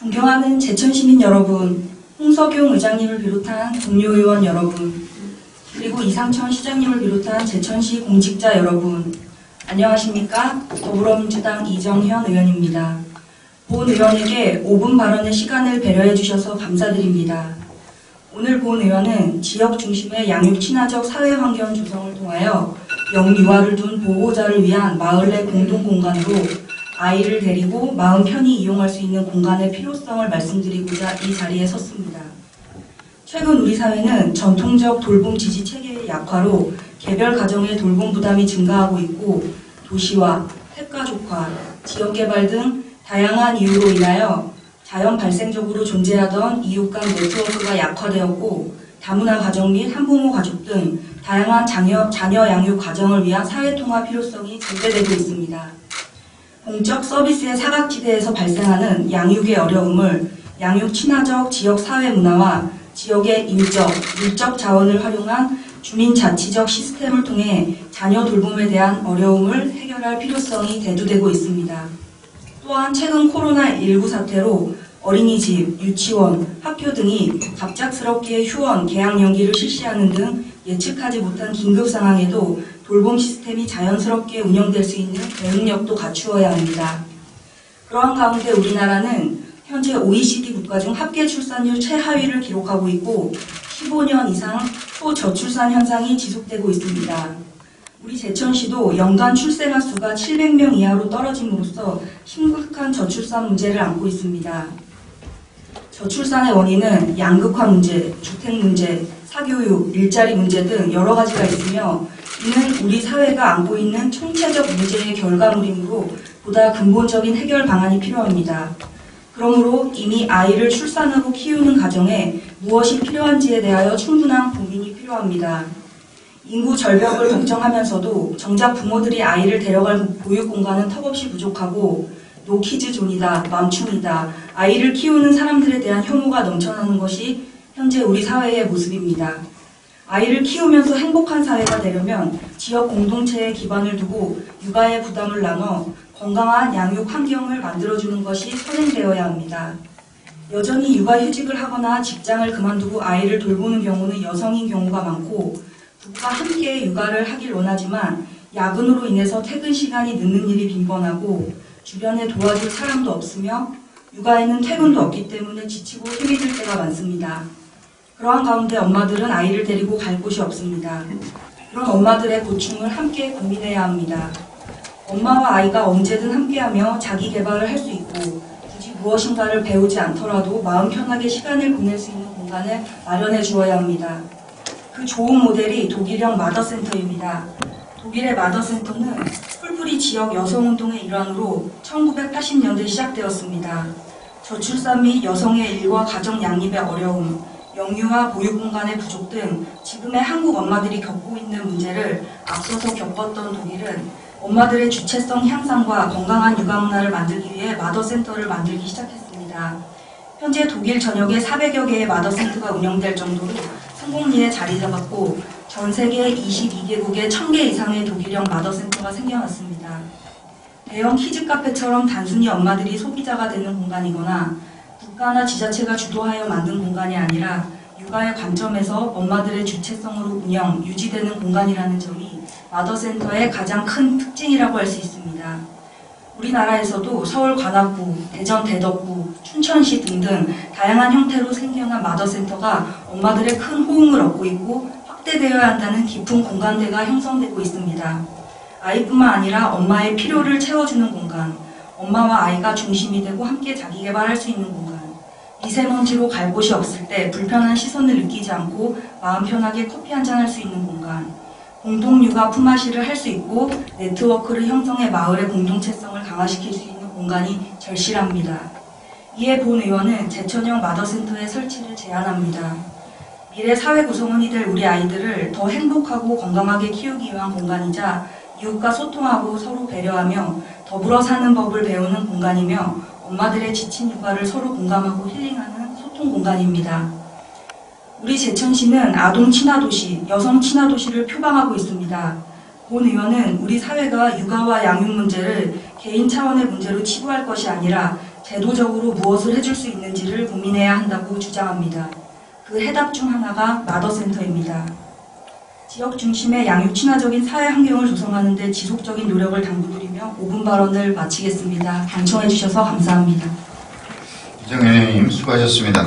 존경하는 제천시민 여러분, 홍석용 의장님을 비롯한 동료 의원 여러분, 그리고 이상천 시장님을 비롯한 제천시 공직자 여러분, 안녕하십니까? 더불어민주당 이정현 의원입니다. 본 의원에게 5분 발언의 시간을 배려해 주셔서 감사드립니다. 오늘 본 의원은 지역 중심의 양육 친화적 사회 환경 조성을 통하여 영유아를 둔 보호자를 위한 마을 내 공동 공간으로 아이를 데리고 마음 편히 이용할 수 있는 공간의 필요성을 말씀드리고자 이 자리에 섰습니다. 최근 우리 사회는 전통적 돌봄 지지 체계의 약화로 개별 가정의 돌봄 부담이 증가하고 있고 도시화, 핵가족화, 지역개발 등 다양한 이유로 인하여 자연 발생적으로 존재하던 이웃 간 네트워크가 약화되었고 다문화 가정 및 한부모 가족 등 다양한 자녀 양육 과정을 위한 사회통합 필요성이 전제되고 있습니다. 공적 서비스의 사각지대에서 발생하는 양육의 어려움을 양육 친화적 지역 사회 문화와 지역의 인적, 물적 자원을 활용한 주민자치적 시스템을 통해 자녀 돌봄에 대한 어려움을 해결할 필요성이 대두되고 있습니다. 또한 최근 코로나19 사태로 어린이집, 유치원, 학교 등이 갑작스럽게 휴원, 개학 연기를 실시하는 등 예측하지 못한 긴급 상황에도 돌봄 시스템이 자연스럽게 운영될 수 있는 대응력도 갖추어야 합니다. 그러한 가운데 우리나라는 현재 OECD 국가 중 합계 출산율 최하위를 기록하고 있고 15년 이상 초저출산 현상이 지속되고 있습니다. 우리 제천시도 연간 출생아 수가 700명 이하로 떨어짐으로써 심각한 저출산 문제를 안고 있습니다. 저출산의 원인은 양극화 문제, 주택 문제, 사교육, 일자리 문제 등 여러 가지가 있으며 이는 우리 사회가 안고 있는 총체적 문제의 결과물이므로 보다 근본적인 해결 방안이 필요합니다. 그러므로 이미 아이를 출산하고 키우는 가정에 무엇이 필요한지에 대하여 충분한 고민이 필요합니다. 인구 절벽을 걱정하면서도 정작 부모들이 아이를 데려갈 보육 공간은 턱없이 부족하고 노키즈존이다, 맘충이다, 아이를 키우는 사람들에 대한 혐오가 넘쳐나는 것이 현재 우리 사회의 모습입니다. 아이를 키우면서 행복한 사회가 되려면 지역 공동체에 기반을 두고 육아의 부담을 나눠 건강한 양육 환경을 만들어주는 것이 선행되어야 합니다. 여전히 육아휴직을 하거나 직장을 그만두고 아이를 돌보는 경우는 여성인 경우가 많고 부부가 함께 육아를 하길 원하지만 야근으로 인해서 퇴근 시간이 늦는 일이 빈번하고 주변에 도와줄 사람도 없으며 육아에는 퇴근도 없기 때문에 지치고 힘이 들 때가 많습니다. 그러한 가운데 엄마들은 아이를 데리고 갈 곳이 없습니다. 그런 엄마들의 고충을 함께 고민해야 합니다. 엄마와 아이가 언제든 함께하며 자기 개발을 할 수 있고 굳이 무엇인가를 배우지 않더라도 마음 편하게 시간을 보낼 수 있는 공간을 마련해 주어야 합니다. 그 좋은 모델이 독일형 마더센터입니다. 독일의 마더센터는 풀뿌리 지역 여성운동의 일환으로 1980년대 시작되었습니다. 저출산 및 여성의 일과 가정 양립의 어려움, 영유아 보육 공간의 부족 등 지금의 한국 엄마들이 겪고 있는 문제를 앞서서 겪었던 독일은 엄마들의 주체성 향상과 건강한 육아 문화를 만들기 위해 마더센터를 만들기 시작했습니다. 현재 독일 전역에 400여 개의 마더센터가 운영될 정도로 성공리에 자리 잡았고 전 세계 22개국에 1000개 이상의 독일형 마더센터가 생겨났습니다. 대형 키즈카페처럼 단순히 엄마들이 소비자가 되는 공간이거나 국가나 지자체가 주도하여 만든 공간이 아니라 육아의 관점에서 엄마들의 주체성으로 운영, 유지되는 공간이라는 점이 마더센터의 가장 큰 특징이라고 할 수 있습니다. 우리나라에서도 서울 관악구, 대전 대덕구, 춘천시 등등 다양한 형태로 생겨난 마더센터가 엄마들의 큰 호응을 얻고 있고 확대되어야 한다는 깊은 공감대가 형성되고 있습니다. 아이뿐만 아니라 엄마의 필요를 채워주는 공간, 엄마와 아이가 중심이 되고 함께 자기 개발할 수 있는 공간, 미세먼지로 갈 곳이 없을 때 불편한 시선을 느끼지 않고 마음 편하게 커피 한잔 할 수 있는 공간, 공동육아 품앗이를 할 수 있고 네트워크를 형성해 마을의 공동체성을 강화시킬 수 있는 공간이 절실합니다. 이에 본 의원은 제천형 마더센터의 설치를 제안합니다. 미래 사회 구성원이 될 우리 아이들을 더 행복하고 건강하게 키우기 위한 공간이자 이웃과 소통하고 서로 배려하며 더불어 사는 법을 배우는 공간이며 엄마들의 지친 육아를 서로 공감하고 힐링하는 소통 공간입니다. 우리 제천시는 아동 친화도시, 여성 친화도시를 표방하고 있습니다. 본 의원은 우리 사회가 육아와 양육 문제를 개인 차원의 문제로 치부할 것이 아니라 제도적으로 무엇을 해줄 수 있는지를 고민해야 한다고 주장합니다. 그 해답 중 하나가 마더센터입니다. 지역 중심의 양육 친화적인 사회 환경을 조성하는 데 지속적인 노력을 당부드리며 5분 발언을 마치겠습니다. 경청해 주셔서 감사합니다. 이정현 의원님 수고하셨습니다.